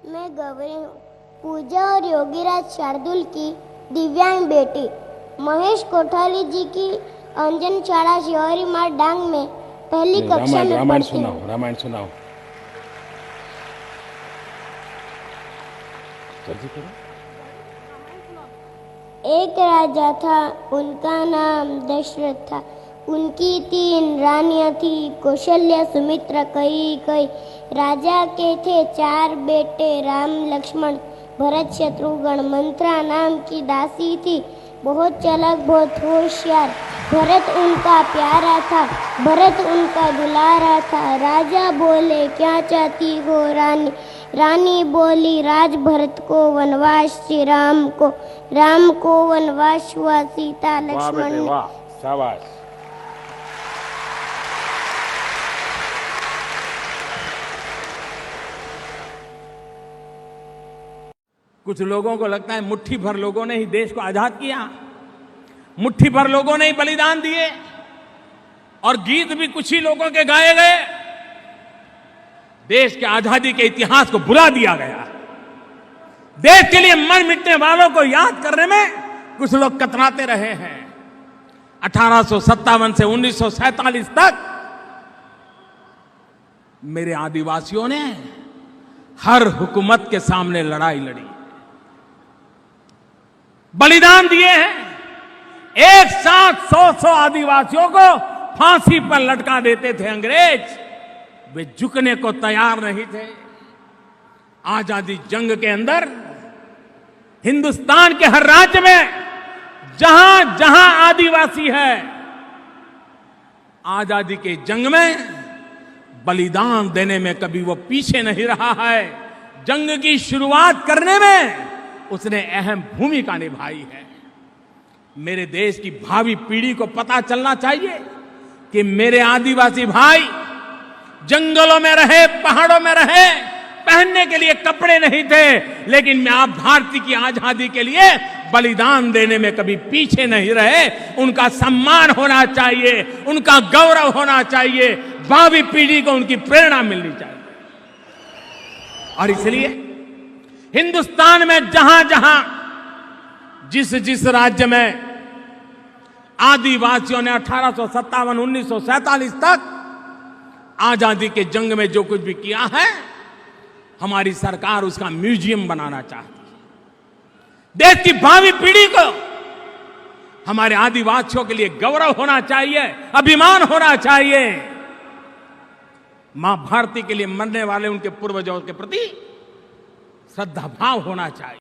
मैं गौरी हूँ। पूजा और योगीराज शार्दुल की दिव्यांग बेटी महेश कोठारी जी की अंजन शाला शिवरी मार डांग में पहली कक्षा में पढ़ती हूँ। रामायण सुनाओ। एक राजा था, उनका नाम दशरथ था। उनकी 3 रानियां थी, कौशल्या, सुमित्रा, कई। राजा के थे 4 बेटे, राम, लक्ष्मण, भरत, शत्रुघ्न। मंत्रा नाम की दासी थी, बहुत चालाक, बहुत होशियार। भरत उनका प्यारा था, भरत उनका दुलारा था। राजा बोले, क्या चाहती हो रानी? रानी बोली, राज भरत को वनवास, श्री राम को वनवास हुआ, सीता लक्ष्मण ने। वाह, शाबाश। कुछ लोगों को लगता है मुट्ठी भर लोगों ने ही देश को आजाद किया, मुट्ठी भर लोगों ने ही बलिदान दिए और गीत भी कुछ ही लोगों के गाए गए। देश के आजादी के इतिहास को भुला दिया गया। देश के लिए मर मिटने वालों को याद करने में कुछ लोग कतराते रहे हैं। 1857 से 1947 तक मेरे आदिवासियों ने हर हुकूमत के सामने लड़ाई लड़ी, बलिदान दिए हैं। एक साथ 100 आदिवासियों को फांसी पर लटका देते थे अंग्रेज, वे झुकने को तैयार नहीं थे। आजादी जंग के अंदर हिंदुस्तान के हर राज्य में जहां जहां आदिवासी है, आजादी के जंग में बलिदान देने में कभी वो पीछे नहीं रहा है। जंग की शुरुआत करने में उसने अहम भूमिका निभाई है। मेरे देश की भावी पीढ़ी को पता चलना चाहिए कि मेरे आदिवासी भाई जंगलों में रहे, पहाड़ों में रहे, पहनने के लिए कपड़े नहीं थे, लेकिन आप भारत की आजादी के लिए बलिदान देने में कभी पीछे नहीं रहे। उनका सम्मान होना चाहिए, उनका गौरव होना चाहिए, भावी पीढ़ी को उनकी प्रेरणा मिलनी चाहिए। और इसलिए हिंदुस्तान में जहां जहां जिस राज्य में आदिवासियों ने 1857, 1947 तक आजादी के जंग में जो कुछ भी किया है, हमारी सरकार उसका म्यूजियम बनाना चाहती है। देश की भावी पीढ़ी को हमारे आदिवासियों के लिए गौरव होना चाहिए, अभिमान होना चाहिए। मां भारती के लिए मरने वाले उनके पूर्वजों के प्रति श्रद्धा भाव होना चाहिए।